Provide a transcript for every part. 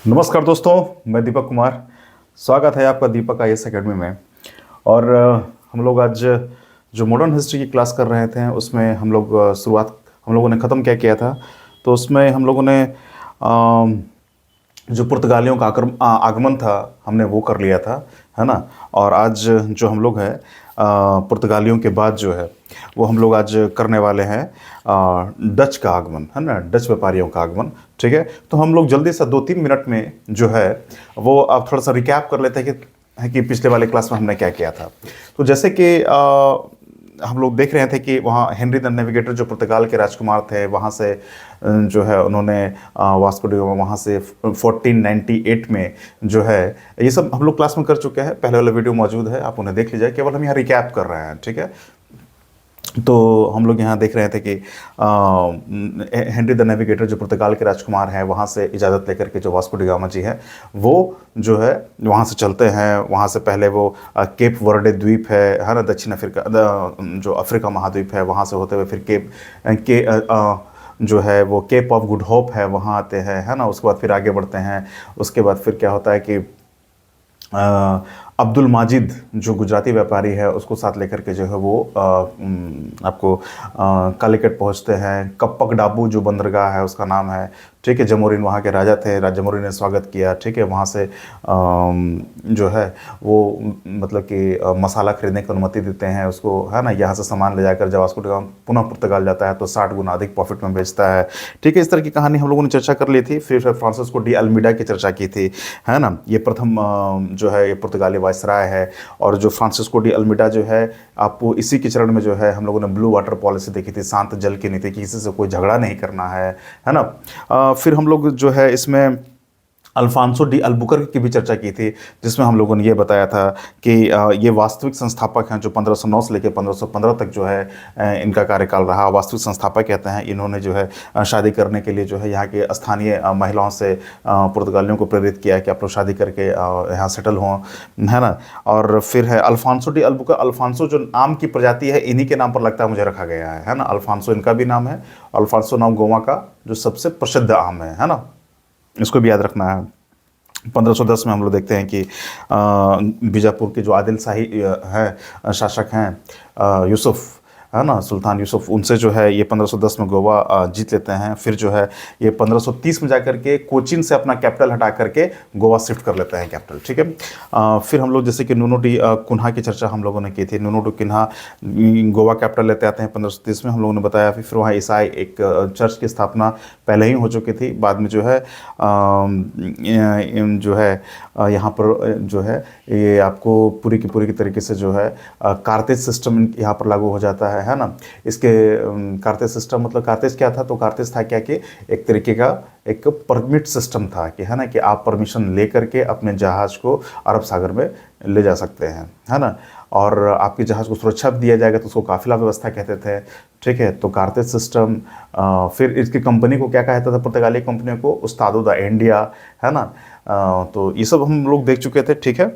नमस्कार दोस्तों, मैं दीपक कुमार। स्वागत है आपका दीपक आईएएस एकेडमी में। और हम लोग आज जो मॉडर्न हिस्ट्री की क्लास कर रहे थे उसमें हम लोग शुरुआत हम लोगों ने ख़त्म क्या किया था। तो उसमें हम लोगों ने जो पुर्तगालियों का आगमन था हमने वो कर लिया था, है ना। और आज जो हम लोग हैं पुर्तगालियों के बाद जो है वो हम लोग आज करने वाले हैं डच का आगमन, है ना, डच व्यापारियों का आगमन। ठीक है, तो हम लोग जल्दी से 2-3 मिनट में जो है वो आप थोड़ा सा रिकैप कर लेते हैं कि पिछले वाले क्लास में हमने क्या किया था। तो जैसे कि हम लोग देख रहे थे कि वहाँ हेनरी द नेविगेटर जो पुर्तगाल के राजकुमार थे, वहाँ से जो है उन्होंने वास्को डी गामा वहाँ से 1498 में जो है, ये सब हम लोग क्लास में कर चुके हैं। पहले वाला वीडियो मौजूद है, आप उन्हें देख लीजिए। केवल हम यहाँ रिकैप कर रहे हैं, ठीक है। तो हम लोग यहाँ देख रहे थे कि हेनरी द नेविगेटर जो पुर्तगाल के राजकुमार हैं, वहाँ से इजाज़त लेकर के जो वास्को डी गामा जी हैं वो जो है वहाँ से चलते हैं। वहाँ से पहले वो केप वर्डे द्वीप है ना, दक्षिण अफ्रीका जो अफ्रीका महाद्वीप है, वहाँ से होते हुए फिर जो है वो केप ऑफ गुड होप है, वहाँ आते हैं, है ना। उसके बाद फिर आगे बढ़ते हैं। उसके बाद फिर क्या होता है कि अब्दुल माजिद जो गुजराती व्यापारी है उसको साथ लेकर के जो है वो आपको कालीकट पहुंचते हैं। कप्पक डाबू जो बंदरगाह है उसका नाम है, ठीक है। जमोरिन वहाँ के राजा थे, राजा जमोरिन ने स्वागत किया, ठीक है। वहाँ से जो है वो मतलब कि मसाला खरीदने की अनुमति देते हैं उसको, है ना। यहाँ से सामान ले जाकर जब वास्को डी गामा पुनः पुर्तगाल जाता है तो 60 गुना अधिक प्रॉफिट में बेचता है, ठीक है। इस तरह की कहानी हम लोगों ने चर्चा कर ली थी। फिर फ्रांसिस्को डी अल्मीडा की चर्चा की थी, है ना। ये प्रथम जो है ये पुर्तगाली वायसराय है। और जो फ्रांसिस्को डी अल्मीडा जो है, आपको इसी के चरण में जो है हम लोगों ने ब्लू वाटर पॉलिसी देखी थी, शांत जल की नीति, किसी से कोई झगड़ा नहीं करना है ना। फिर हम लोग जो है इसमें अल्फांसो डी अल्बुकर्क की भी चर्चा की थी, जिसमें हम लोगों ने ये बताया था कि ये वास्तविक संस्थापक हैं जो 1509 से लेकर 1515 तक जो है इनका कार्यकाल रहा। वास्तविक संस्थापक कहते हैं। इन्होंने जो है शादी करने के लिए जो है यहाँ के स्थानीय महिलाओं से पुर्तगालियों को प्रेरित किया कि आप लोग शादी करके यहाँ सेटल हों, है ना। और फिर है अल्फांसो डी अल्बुकर्क। अल्फांसो जो आम की प्रजाति है इन्हीं के नाम पर लगता है मुझे रखा गया है ना। अल्फांसो इनका भी नाम है। अल्फांसो नाम गोवा का जो सबसे प्रसिद्ध आम है ना, इसको भी याद रखना है। 1510 में हम लोग देखते हैं कि बीजापुर के जो आदिल शाही है शासक हैं यूसुफ, है ना, सुल्तान यूसुफ, उनसे जो है ये 1510 में गोवा जीत लेते हैं। फिर जो है ये 1530 में जाकर के कोचीन से अपना कैपिटल हटा करके गोवा शिफ्ट कर लेते हैं कैपिटल, ठीक है। फिर हम लोग जैसे कि नूनो डी कुन्हा की चर्चा हम लोगों ने की थी। Nuno de Cunha Goa capital लेते आते हैं 1530 में, हम लोगों ने बताया। फिर वहाँ ईसाई एक चर्च की स्थापना पहले ही हो चुकी थी। बाद में जो है यहाँ पर जो है ये आपको पूरी की तरीके से जो है कार्तेज सिस्टम यहाँ पर लागू हो जाता है ना। इसके कार्तेज सिस्टम मतलब कार्तेज क्या था, तो कार्तेज था क्या कि एक तरीके का एक परमिट सिस्टम था कि, है ना, कि आप परमिशन ले करके अपने जहाज़ को अरब सागर में ले जा सकते हैं, है ना। और आपके जहाज़ को सुरक्षा भी दिया जाएगा, तो उसको काफिला व्यवस्था कहते थे, ठीक है। तो कार्तेज सिस्टम। फिर इसकी कंपनी को क्या कहता था, पुर्तगाली कंपनी को उस्तादो द इंडिया, है ना। तो ये सब हम लोग देख चुके थे, ठीक है।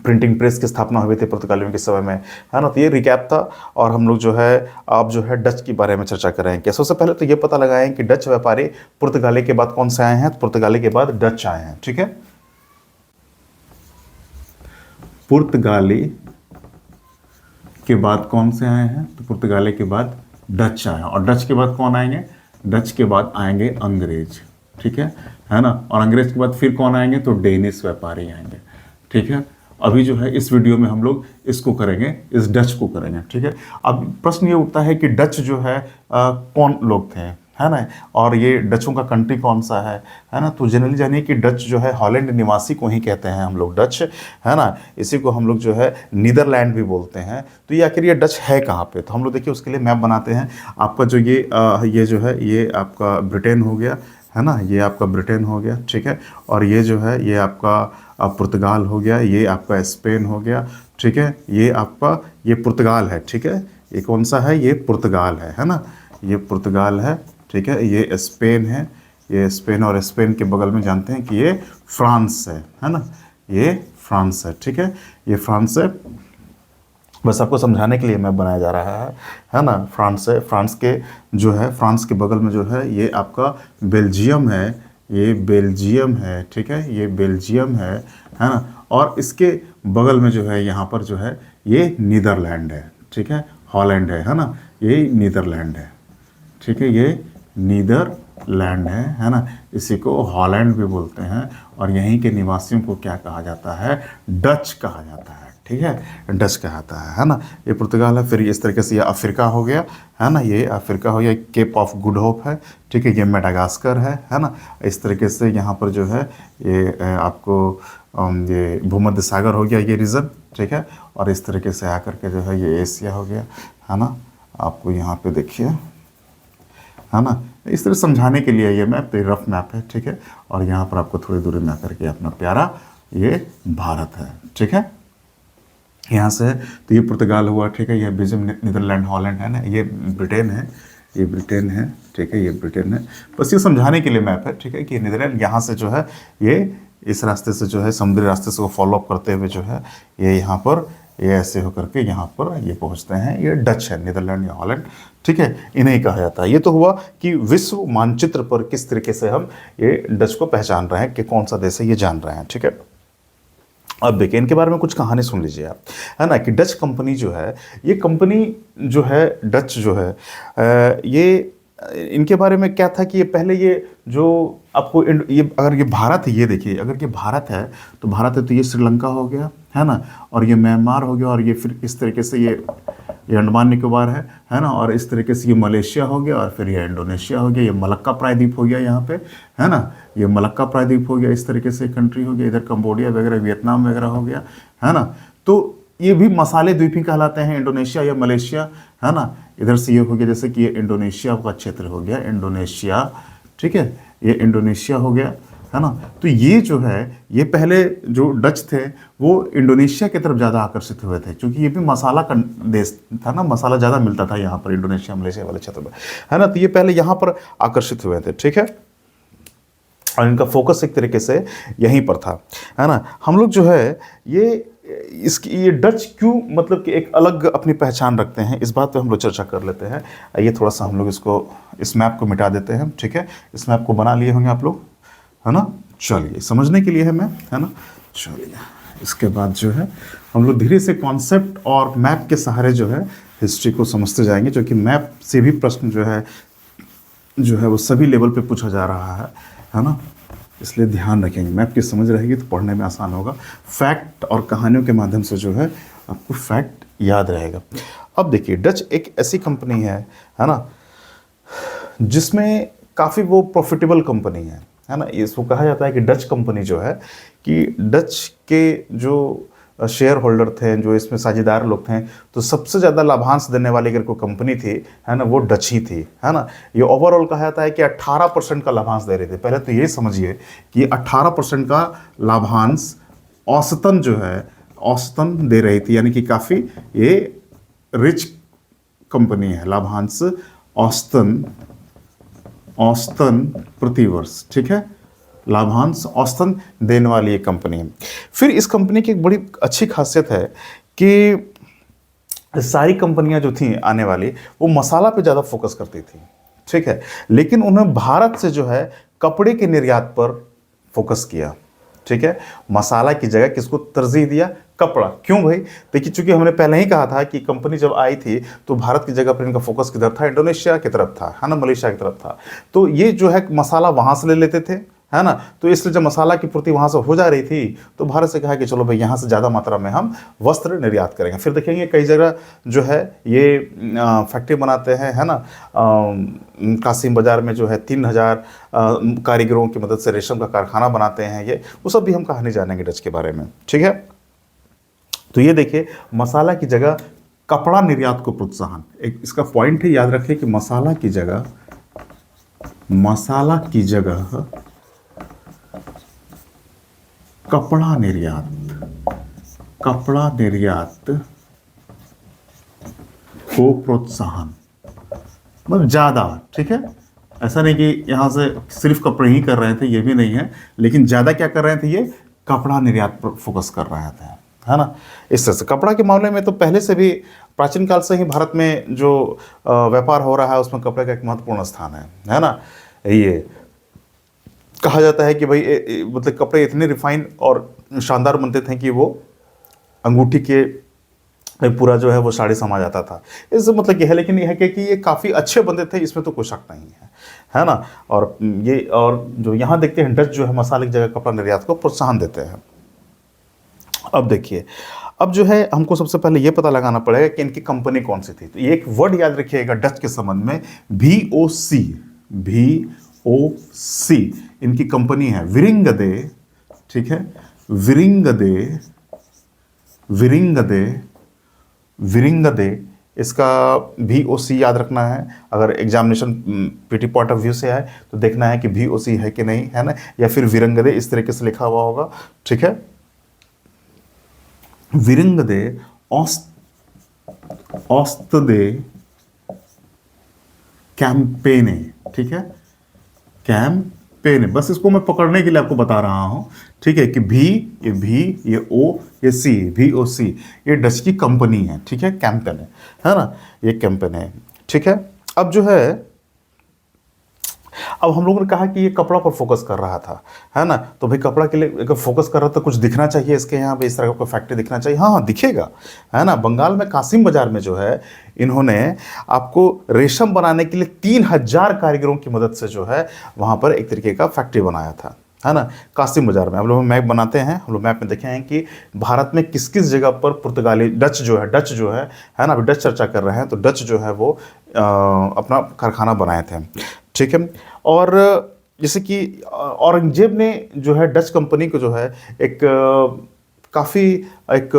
प्रिंटिंग प्रेस की स्थापना हुई थी पुर्तगालियों के समय में, है ना। तो ये रिकैप था। और हम लोग जो है अब जो है डच के बारे में चर्चा करेंगे। सबसे पहले तो ये पता लगाएं कि डच व्यापारी पुर्तगाली के बाद कौन से आए हैं। तो पुर्तगाली के बाद डच आए हैं, ठीक है। पुर्तगाली के बाद कौन से आए हैं, तो पुर्तगाली के बाद डच आए हैं। और डच के बाद कौन आएंगे, डच के बाद आएंगे अंग्रेज, ठीक है ना। और अंग्रेज के बाद फिर कौन आएंगे, तो डेनिश व्यापारी आएंगे, ठीक है। अभी जो है इस वीडियो में हम लोग इसको करेंगे, इस डच को करेंगे, ठीक है। अब प्रश्न ये उठता है कि डच जो है कौन लोग थे, है ना। और ये डचों का कंट्री कौन सा है ना। तो जनरली जानिए कि डच जो है हॉलैंड निवासी को ही कहते हैं हम लोग डच, है ना। इसी को हम लोग जो है नीदरलैंड भी बोलते हैं। तो ये आखिर ये डच है कहाँ पे, तो हम लोग देखिए उसके लिए मैप बनाते हैं। आपका जो ये जो है ये आपका ब्रिटेन हो गया, है ना। ये आपका ब्रिटेन हो गया, ठीक है। और ये जो है ये आपका पुर्तगाल हो गया, ये आपका स्पेन हो गया, ठीक है। ये आपका ये पुर्तगाल है, ठीक है। ये कौन सा है, ये पुर्तगाल है ना। ये पुर्तगाल है, ठीक है। ये स्पेन है, ये स्पेन। और स्पेन के बगल में जानते हैं कि ये फ्रांस है ना। ये फ्रांस है, ठीक है। ये फ्रांस है। बस आपको समझाने के लिए मैप बनाया जा रहा है ना। फ्रांस से, फ्रांस के जो है, फ्रांस के बगल में जो है ये आपका बेल्जियम है, ये बेल्जियम है, ठीक है, ये बेल्जियम है ना। और इसके बगल में जो है यहाँ पर जो है ये नीदरलैंड है, ठीक है, हॉलैंड है ना, ये नीदरलैंड है, ठीक है, ये नीदरलैंड है ना। इसी को हॉलैंड भी बोलते हैं। और यहीं के निवासियों को क्या कहा जाता है, डच कहा जाता है, ठीक है, डच कहता है ना। ये पुर्तगाल है। फिर इस तरीके से ये अफ्रीका हो गया, है ना, ये अफ्रीका हो गया, केप ऑफ गुड होप है, ठीक है, ये मेडागास्कर है ना। इस तरीके से यहाँ पर जो है ये आपको ये भूमध्य सागर हो गया ये रीजन, ठीक है। और इस तरीके से आकर के जो है ये एशिया हो गया, है ना। आपको यहाँ पे देखिए, है ना, इस तरह समझाने के लिए ये मैप, तो रफ मैप है, ठीक है। और यहाँ पर आपको थोड़ी दूरी में आकर के अपना प्यारा ये भारत है, ठीक है। यहाँ से तो ये पुर्तगाल हुआ, ठीक है, ये बेल्जियम, नीदरलैंड, हॉलैंड है ना, ये ब्रिटेन है, ये ब्रिटेन है, ठीक है, ये ब्रिटेन है। बस ये समझाने के लिए मैप है, ठीक है, कि नीदरलैंड यहाँ से जो है ये इस रास्ते से जो है समुद्री रास्ते से वो फॉलो अप करते हुए जो है ये यहाँ पर ये ऐसे होकर के यहाँ पर ये पहुँचते हैं। ये डच है, नीदरलैंड या हॉलैंड, ठीक है, इन्हें कहा जाता है। ये तो हुआ कि विश्व मानचित्र पर किस तरीके से हम ये डच को पहचान रहे हैं कि कौन सा देश है, ये जान रहे हैं, ठीक है। अब देखिए इनके बारे में कुछ कहानी सुन लीजिए आप, है ना, कि डच कंपनी जो है, ये कंपनी जो है डच जो है ये इनके बारे में क्या था कि ये पहले ये जो आपको ये अगर ये भारत है, ये देखिए अगर ये भारत है तो भारत है, तो ये श्रीलंका हो गया, है ना, और ये म्यांमार हो गया, और ये फिर इस तरीके से ये अंडमान निकोबार है ना, और इस तरीके से ये मलेशिया हो गया, और फिर ये इंडोनेशिया हो गया, ये मलक्का प्रायद्वीप हो गया यहाँ पे, है ना, ये मलक्का प्रायद्वीप हो गया, इस तरीके से कंट्री हो गया, इधर कंबोडिया वगैरह, वियतनाम वगैरह हो गया, है ना। तो ये भी मसाले द्वीप ही कहलाते हैं, इंडोनेशिया या मलेशिया, है ना। इधर से ये हो गया जैसे कि ये इंडोनेशिया का क्षेत्र हो गया, इंडोनेशिया, ठीक है, ये इंडोनेशिया हो गया, है ना। तो ये जो है ये पहले जो डच थे वो इंडोनेशिया की तरफ ज़्यादा आकर्षित हुए थे, क्योंकि ये भी मसाला का देश था ना, मसाला ज़्यादा मिलता था यहाँ पर इंडोनेशिया मलेशिया वाले क्षेत्र में, है ना। तो ये पहले यहाँ पर आकर्षित हुए थे, ठीक है, और इनका फोकस एक तरीके से यहीं पर था, है ना। हम लोग जो है ये डच क्यों मतलब कि एक अलग अपनी पहचान रखते हैं, इस बात पे हम लोग चर्चा कर लेते हैं। आइए थोड़ा सा हम लोग इस मैप को मिटा देते हैं, ठीक है। इस मैप को बना लिए होंगे आप लोग, है ना। चलिए समझने के लिए है मैप, है ना। चलिए इसके बाद जो है हम लोग धीरे से कॉन्सेप्ट और मैप के सहारे जो है हिस्ट्री को समझते जाएंगे, जो कि मैप से भी प्रश्न जो है वो सभी लेवल पे पूछा जा रहा है ना। इसलिए ध्यान रखेंगे, मैप की समझ रहेगी तो पढ़ने में आसान होगा। फैक्ट और कहानियों के माध्यम से जो है आपको फैक्ट याद रहेगा। अब देखिए डच एक ऐसी कंपनी है ना, जिसमें काफ़ी वो प्रॉफिटेबल कंपनी है ना। इसको कहा जाता है कि डच कंपनी जो है कि डच के जो शेयर होल्डर थे, जो इसमें साझेदार लोग थे, तो सबसे ज़्यादा लाभांश देने वाली अगर कोई कंपनी थी, है ना, वो डच ही थी, है ना। ये ओवरऑल कहा जाता है कि 18% का लाभांश दे रहे थे। पहले तो ये समझिए कि 18% का लाभांश औसतन जो है औसतन दे रही थी, यानी कि काफ़ी ये रिच कंपनी है। लाभांश औसतन प्रतिवर्ष, ठीक है, लाभांश औसतन देने वाली एक कंपनी है। फिर इस कंपनी की एक बड़ी अच्छी खासियत है कि सारी कंपनियां जो थी आने वाली वो मसाला पे ज़्यादा फोकस करती थी, ठीक है, लेकिन उन्होंने भारत से जो है कपड़े के निर्यात पर फोकस किया, ठीक है। मसाला की जगह किसको तरजीह दिया, कपड़ा। क्यों भाई, देखिए चूंकि हमने पहले ही कहा था कि कंपनी जब आई थी तो भारत की जगह पर इनका फोकस किधर था, इंडोनेशिया की तरफ था, है ना, मलेशिया की तरफ था। तो ये जो है मसाला वहाँ से ले लेते थे, है ना। तो इसलिए जब मसाला की पूर्ति वहाँ से हो जा रही थी तो भारत से कहा कि चलो भाई यहाँ से ज़्यादा मात्रा में हम वस्त्र निर्यात करेंगे। फिर देखेंगे कई जगह जो है ये फैक्ट्री बनाते हैं, है ना। कासिम बाज़ार में जो है 3000 कारीगरों की मदद से रेशम का कारखाना बनाते हैं, ये वो सब भी हम कहानी जानेंगे डच के बारे में, ठीक है। तो ये देखिए मसाला की जगह कपड़ा निर्यात को प्रोत्साहन, एक इसका पॉइंट है, याद रखें कि मसाला की जगह कपड़ा निर्यात को प्रोत्साहन, मतलब ज़्यादा, ठीक है। ऐसा नहीं कि यहाँ से सिर्फ कपड़े ही कर रहे थे, ये भी नहीं है, लेकिन ज़्यादा क्या कर रहे थे, ये कपड़ा निर्यात पर फोकस कर रहे थे, है ना। इस तरह से कपड़ा के मामले में तो पहले से भी प्राचीन काल से ही भारत में जो व्यापार हो रहा है उसमें कपड़े का एक महत्वपूर्ण स्थान है ना। ये कहा जाता है कि भाई मतलब कपड़े इतने रिफाइन और शानदार बनते थे कि वो अंगूठी के पूरा जो है वो साड़ी समा जाता था। इससे मतलब ये है, लेकिन ये है कि ये काफ़ी अच्छे बनते थे, इसमें तो कोई शक नहीं है ना। और ये और जो यहाँ देखते हैं डच जो है मसाले की जगह कपड़ा निर्यात को प्रोत्साहन देते हैं। अब देखिए, अब जो है हमको सबसे पहले ये पता लगाना पड़ेगा कि इनकी कंपनी कौन सी थी। तो ये एक वर्ड याद रखिएगा डच के संबंध में, VOC, VOC इनकी कंपनी है, विरिंगदे, ठीक है, विरिंगदे, विरिंगदे, विरिंगदे, इसका VOC याद रखना है। अगर examination PT point of view से आए तो देखना है कि VOC है कि नहीं, है ना, या फिर विरंगदे इस तरीके से लिखा हुआ होगा, ठीक है। विरंगदे औस्तदे कैंपेने, ठीक है, कैंपेने, बस इसको मैं पकड़ने के लिए आपको बता रहा हूं, ठीक है, कि भी ये O ये C, VOC ये डच की कंपनी है, ठीक है, कैंपेन है ना, ये कैंपेन है, ठीक है। अब जो है, अब हम लोगों ने कहा कि ये कपड़ा पर फोकस कर रहा था, है ना। तो भाई कपड़ा के लिए अगर फोकस कर रहा था, कुछ दिखना चाहिए इसके यहाँ पे, इस तरह का फैक्ट्री दिखना चाहिए। हाँ दिखेगा, है ना। बंगाल में कासिम बाजार में जो है इन्होंने आपको रेशम बनाने के लिए 3000 कारीगरों की मदद से जो है वहाँ पर एक तरीके का फैक्ट्री बनाया था, है ना, कासिम बाजार में। हम लोग मैप बनाते हैं, हम लोग मैप में देखे हैं कि भारत में किस किस जगह पर पुर्तगाली डच जो है ना, अभी डच चर्चा कर रहे हैं, तो डच जो है वो अपना कारखाना बनाए थे, ठीक है। और जैसे कि औरंगजेब ने जो है डच कंपनी को जो है एक काफ़ी एक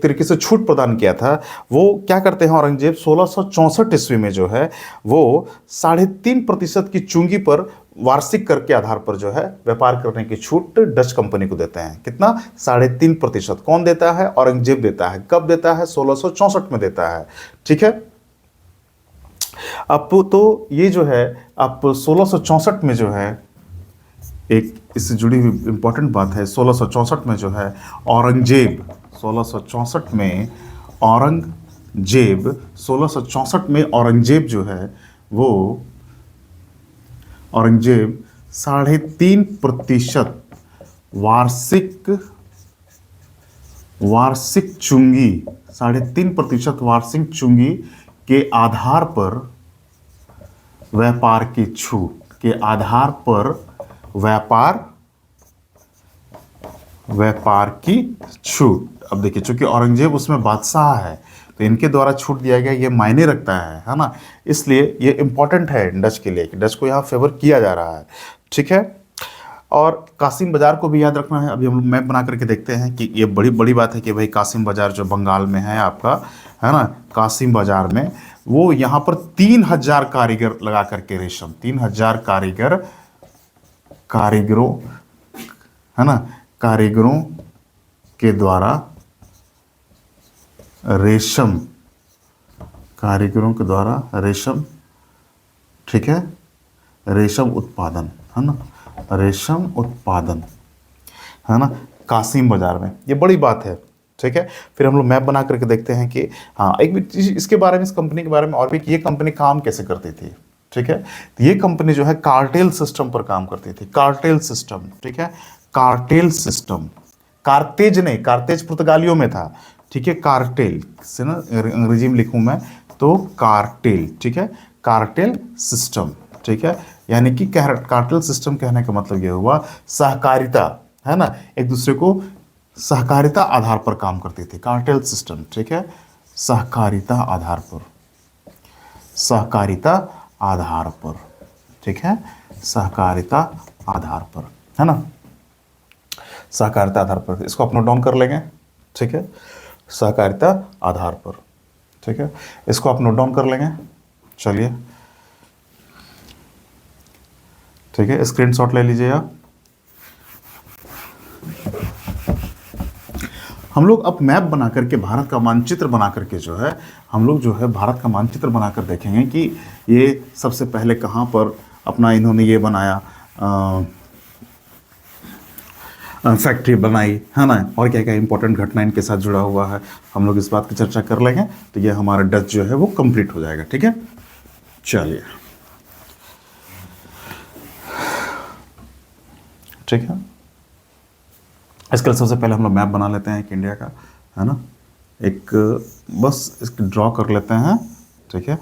तरीके से छूट प्रदान किया था। वो क्या करते हैं औरंगजेब, 1664 ईस्वी में जो है वो 3.5% की चुंगी पर वार्षिक कर के आधार पर जो है व्यापार करने की छूट डच कंपनी को देते हैं। कितना? 3.5%। कौन देता है? औरंगजेब देता है। कब देता है? 1664 में देता है, ठीक है। अब तो ये जो है आप 1664 में जो है एक इससे जुड़ी हुई इंपॉर्टेंट बात है, 1664 में जो है औरंगजेब 1664 में औरंगजेब जो है वो औरंगजेब 3.5% वार्षिक चुंगी 3.5% वार्षिक चुंगी के आधार पर व्यापार की छूट के आधार पर व्यापार की छूट। अब देखिए, चूंकि औरंगजेब उसमें बादशाह है तो इनके द्वारा छूट दिया गया, ये मायने रखता है ना। इसलिए ये इंपॉर्टेंट है डच के लिए कि डच को यहाँ फेवर किया जा रहा है, ठीक है। और कासिम बाजार को भी याद रखना है। अभी हम लोग मैप बना करके देखते हैं कि ये बड़ी बात है कि भाई कासिम बाजार जो बंगाल में है आपका, है ना, कासिम बाजार में वो यहाँ पर 3000 कारीगर लगा करके रेशम 3000 कारीगरों, है ना, कारीगरों के द्वारा रेशम, ठीक है, रेशम उत्पादन, है ना, रेशम उत्पादन, है ना, कासिम बाजार में। ये बड़ी बात है, ठीक है। फिर हम लोग मैप बना करके देखते हैं कि हाँ एक भी इसके बारे में, इस कंपनी के बारे में और भी कि ये कंपनी काम कैसे करती थी, ठीक है। तो ये कंपनी जो है कार्टेल सिस्टम पर काम करती थी, कार्टेल सिस्टम, ठीक है, कार्टेल सिस्टम। कार्तेज नहीं, कार्तेज पुर्तगालियों में था, ठीक है, कार्टेल से ना अंग्रेजी में लिखूं मैं तो कार्टेल, ठीक है, कार्टेल सिस्टम, ठीक है। यानी कि कार्टेल सिस्टम कहने का मतलब ये हुआ सहकारिता, है ना, एक दूसरे को सहकारिता आधार पर काम करती थी, कार्टेल सिस्टम, ठीक है, सहकारिता आधार पर, ठीक है, सहकारिता आधार पर, है ना, सहकारिता आधार पर। इसको आप नोट डाउन कर लेंगे, ठीक है, सहकारिता आधार पर, ठीक है, इसको आप नोट डाउन कर लेंगे। चलिए, ठीक है, स्क्रीनशॉट ले लीजिए आप। हम लोग अब मैप बना करके, भारत का मानचित्र बना करके जो है हम लोग जो है भारत का मानचित्र बनाकर देखेंगे कि ये सबसे पहले कहाँ पर अपना इन्होंने ये बनाया, फैक्ट्री बनाई, है ना, और क्या क्या इंपॉर्टेंट घटना इनके साथ जुड़ा हुआ है, हम लोग इस बात की चर्चा कर लेंगे। तो ये हमारा डच जो है वो कंप्लीट हो जाएगा। ठीक है, चलिए, ठीक है। इसके लिए सबसे पहले हम लोग मैप बना लेते हैं एक इंडिया का, है ना, एक बस इसको ड्रॉ कर लेते हैं। ठीक है,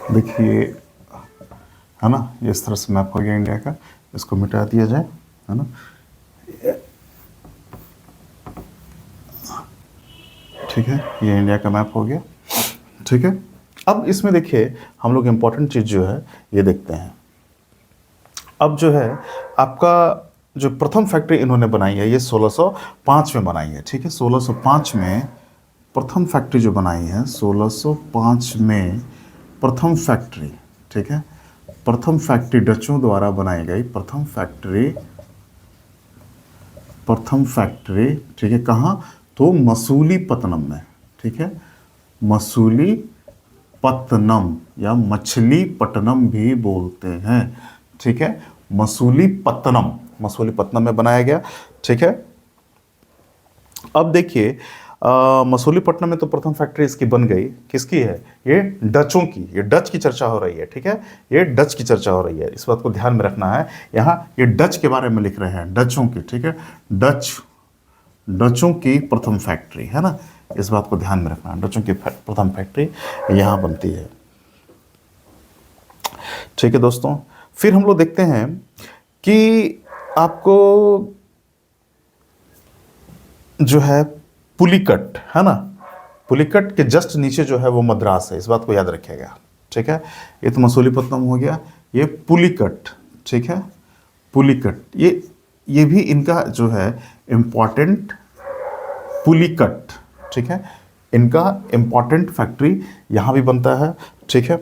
देखिए, है ना, ये इस तरह से मैप हो गया इंडिया का। इसको मिटा दिया जाए, है ना, ठीक है, ये इंडिया का मैप हो गया। ठीक है, अब इसमें देखिए हम लोग इम्पोर्टेंट चीज़ जो है ये देखते हैं। अब जो है आपका जो प्रथम फैक्ट्री इन्होंने बनाई है ये 1605 में बनाई है। ठीक है, 1605 में प्रथम फैक्ट्री जो बनाई है, 1605 में प्रथम फैक्ट्री। ठीक है, प्रथम फैक्ट्री डचों द्वारा बनाई गई प्रथम फैक्ट्री। ठीक है, कहाँ? तो मसूलीपट्टनम में। ठीक है, मसूलीपट्टनम या मछलीपट्टनम भी बोलते हैं। ठीक है, मसूलीपट्टनम में बनाया गया। ठीक है, अब देखिए मसूलीपट्टनम में तो प्रथम फैक्ट्री इसकी बन गई, किसकी है? ये डचों की, ये डच की चर्चा हो रही है। ठीक है, ये डच की चर्चा हो रही है, इस बात को ध्यान में रखना है। यहाँ ये डच के बारे में लिख रहे हैं, डचों की। ठीक है, डचों की प्रथम फैक्ट्री, है ना, इस बात को ध्यान में रखना है। डचों की प्रथम फैक्ट्री यहाँ बनती है। ठीक है दोस्तों, फिर हम लोग देखते हैं कि आपको जो है पुलिकट, है ना, पुलिकट के जस्ट नीचे जो है वो मद्रास है, इस बात को याद रखिएगा। ठीक है, ये तो मसूलीपट्टनम हो गया, ये पुलिकट। ठीक है, पुलिकट, ये भी इनका जो है इम्पॉर्टेंट पुलिकट। ठीक है, इनका इम्पॉर्टेंट फैक्ट्री यहाँ भी बनता है। ठीक है,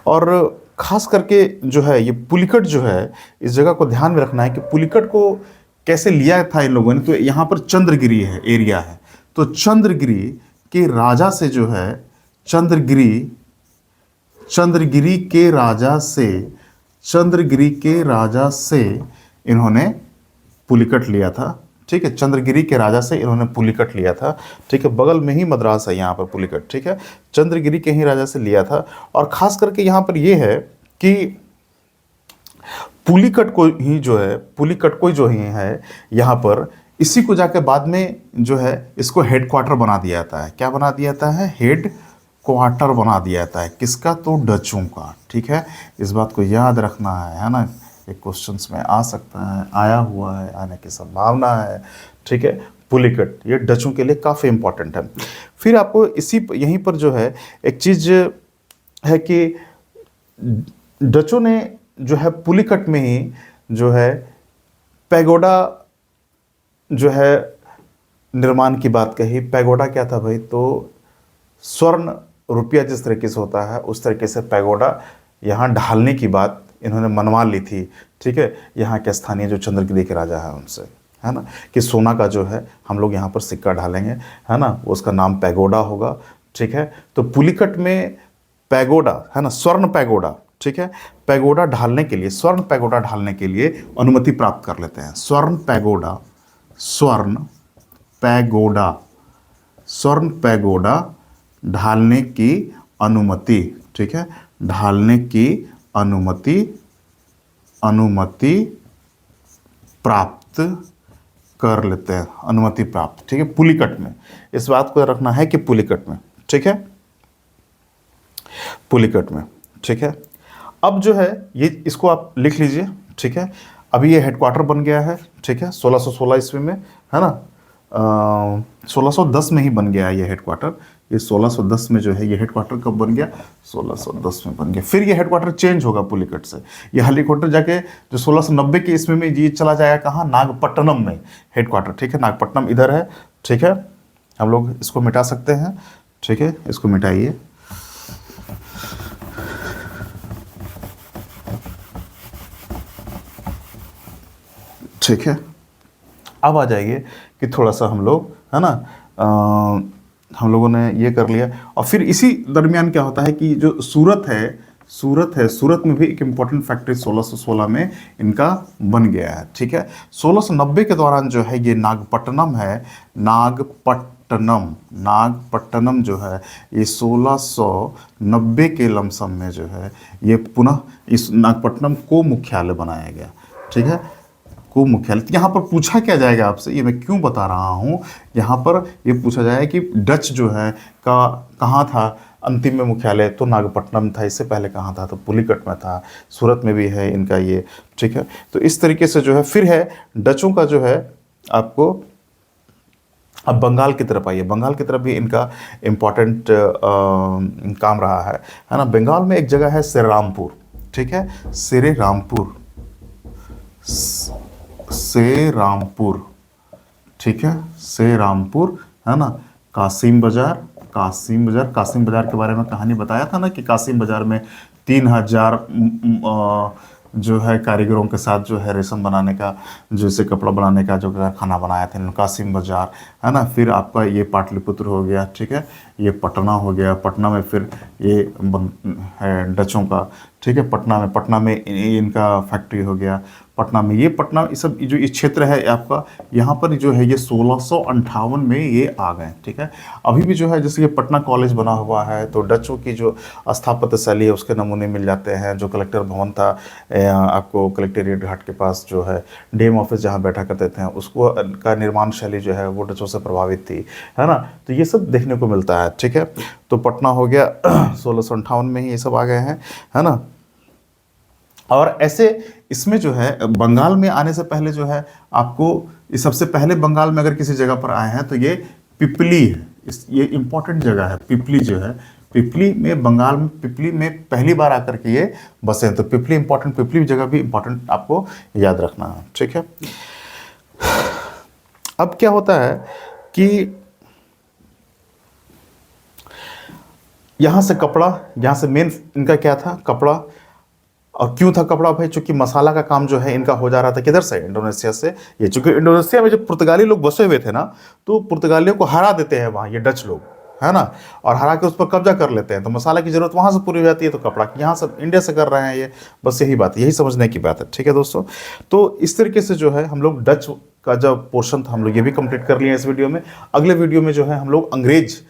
और खास करके जो है ये पुलिकट जो है, इस जगह को ध्यान में रखना है कि पुलिकट को कैसे लिया था इन लोगों ने। तो यहाँ पर चंद्रगिरी है, एरिया है, तो चंद्रगिरी के राजा से जो है, चंद्रगिरी के राजा से इन्होंने पुलिकट लिया था। ठीक है, चंद्रगिरी के राजा से इन्होंने पुलिकट लिया था। ठीक है, बगल में ही मद्रास है यहाँ पर पुलिकट। ठीक है, चंद्रगिरी के ही राजा से लिया था। और खास करके यहाँ पर ये है कि पुलिकट को ही जो है यहाँ पर, इसी को जाके बाद में जो है इसको हेड क्वार्टर बना दिया जाता है। क्या बना दिया जाता है? हेड क्वार्टर बना दिया जाता है, किसका? तो डचों का। ठीक है, इस बात को याद रखना है ना, एक क्वेश्चंस में आ सकता है, आया हुआ है, आने की संभावना है। ठीक है, पुलिकट ये डचों के लिए काफ़ी इंपॉर्टेंट है। फिर आपको यहीं पर जो है एक चीज़ है कि डचों ने जो है पुलिकट में ही जो है पैगोडा जो है निर्माण की बात कही। पैगोडा क्या था भाई? तो स्वर्ण रुपया जिस तरीके से होता है उस तरीके से पैगोडा यहाँ ढालने की बात इन्होंने मनवा ली थी। ठीक है, यहाँ के स्थानीय जो चंद्रगिरी के राजा है उनसे, है ना, कि सोना का जो है हम लोग यहाँ पर सिक्का ढालेंगे, है ना, उसका नाम पैगोडा होगा। ठीक है, तो पुलिकट में पैगोडा, है ना, स्वर्ण पैगोडा। ठीक है, पैगोडा ढालने के लिए, स्वर्ण पैगोडा ढालने के लिए अनुमति प्राप्त कर लेते हैं। स्वर्ण पैगोडा ढालने की अनुमति। ठीक है, ढालने की अनुमति प्राप्त कर लेते हैं, अनुमति प्राप्त। ठीक है, पुलिकट में, इस बात को रखना है कि पुलिकट में। ठीक है, पुलिकट में। ठीक है, अब जो है ये इसको आप लिख लीजिए। ठीक है, अभी ये हेडक्वार्टर बन गया है। ठीक है, 1616 ईस्वी में, है ना, 1610 में ही बन गया है ये हेडक्वार्टर। ये 1610 में जो है ये हेडक्वार्टर कब बन गया? 1610 में बन गया। फिर ये हेडक्वार्टर चेंज होगा पुलिकट से, ये हेलीकॉप्टर जाके जो 1690 के ईस्वी में ये चला जाएगा कहाँ? नागपट्टनम में हेडक्वार्टर। ठीक है, नागपट्टनम इधर है। ठीक है, हम लोग इसको मिटा सकते हैं। ठीक है, इसको मिटाइए। ठीक है, अब आ जाइए कि थोड़ा सा हम लोग, है ना, हम लोगों ने ये कर लिया, और फिर इसी दरमियान क्या होता है कि जो सूरत में भी एक इम्पॉर्टेंट फैक्ट्री 1616 में इनका बन गया है। ठीक है, 1690 के दौरान जो है ये नागपट्टनम है, नागपट्टनम जो है ये 1690 के लमसम में जो है ये पुनः इस नागपट्टनम को मुख्यालय बनाया गया। ठीक है, को मुख्यालय। यहाँ पर पूछा क्या जाएगा आपसे, ये मैं क्यों बता रहा हूँ, यहाँ पर ये पूछा जाएगा कि डच जो है का कहाँ था अंतिम में मुख्यालय, तो नागपट्टनम था। इससे पहले कहाँ था, तो पुलिकट में था। सूरत में भी है इनका ये। ठीक है, तो इस तरीके से जो है फिर है डचों का जो है आपको, अब बंगाल की तरफ आइए। बंगाल की तरफ भी इनका इम्पॉर्टेंट काम रहा है ना। बंगाल में एक जगह है श्रीरामपुर। ठीक है, श्रीरामपुर, ठीक है, श्रीरामपुर, है ना। कासिम बाजार के बारे में कहानी बताया था ना कि कासिम बाजार में 3000 जो है कारीगरों के साथ जो है रेशम बनाने का, जैसे कपड़ा बनाने का जो कारखाना बनाया था कासिम बाजार, है ना। फिर आपका ये पाटलिपुत्र हो गया। ठीक है, ये पटना हो गया। पटना में फिर ये है डचों का। ठीक है, पटना में इनका फैक्ट्री हो गया। पटना में ये सब जो ये क्षेत्र है आपका, यहाँ पर जो है ये 1658 में ये आ गए। ठीक है, अभी भी जो है जैसे ये पटना कॉलेज बना हुआ है, तो डचों की जो स्थापत्य शैली है उसके नमूने मिल जाते हैं। जो कलेक्टर भवन था आपको कलेक्टेरिएट घाट के पास जो है डीएम ऑफिस जहाँ बैठा करते थे, उसको का निर्माण शैली जो है वो डचों से प्रभावित थी, है ना। तो ये सब देखने को मिलता है। ठीक है, तो पटना हो गया 1658 में ही ये सब आ गए हैं, है ना। और ऐसे इसमें जो है बंगाल में आने से पहले जो है आपको, सबसे पहले बंगाल में अगर किसी जगह पर आए हैं तो ये पिपली है। ये इंपॉर्टेंट जगह है पिपली जो है। पिपली में, बंगाल में पिपली में पहली बार आकर के ये बसे हैं, तो पिपली इंपॉर्टेंट, पिपली जगह भी इंपॉर्टेंट आपको याद रखना है। ठीक है, अब क्या होता है कि यहाँ से कपड़ा, यहाँ से मेन इनका क्या था, कपड़ा। और क्यों था कपड़ा भाई, चूंकि मसाला का काम जो है इनका हो जा रहा था किधर से, इंडोनेशिया से। ये चूंकि इंडोनेशिया में जब पुर्तगाली लोग बसे हुए थे ना, तो पुर्तगालियों को हरा देते हैं वहाँ ये डच लोग, है ना, और हरा के उस पर कब्जा कर लेते हैं। तो मसाला की जरूरत वहाँ से पूरी हो जाती है, तो कपड़ा की यहाँ से इंडिया से कर रहे हैं ये। बस यही बात है, यही समझने की बात है। ठीक है दोस्तों, तो इस तरीके से जो है हम लोग डच का जो पोर्शन था हम लोग ये भी कंप्लीट कर लिए इस वीडियो में। अगले वीडियो में जो है हम लोग अंग्रेज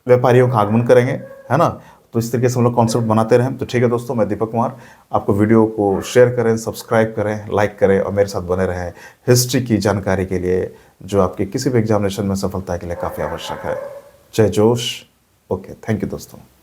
व्यापारियों का आगमन करेंगे, है ना। तो इस तरीके से हम लोग कॉन्सेप्ट बनाते रहें। तो ठीक है दोस्तों, मैं दीपक कुमार, आपको वीडियो को शेयर करें, सब्सक्राइब करें, लाइक करें और मेरे साथ बने रहें हिस्ट्री की जानकारी के लिए, जो आपके किसी भी एग्जामिनेशन में सफलता के लिए काफ़ी आवश्यक है। जय जोश। ओके, थैंक यू दोस्तों।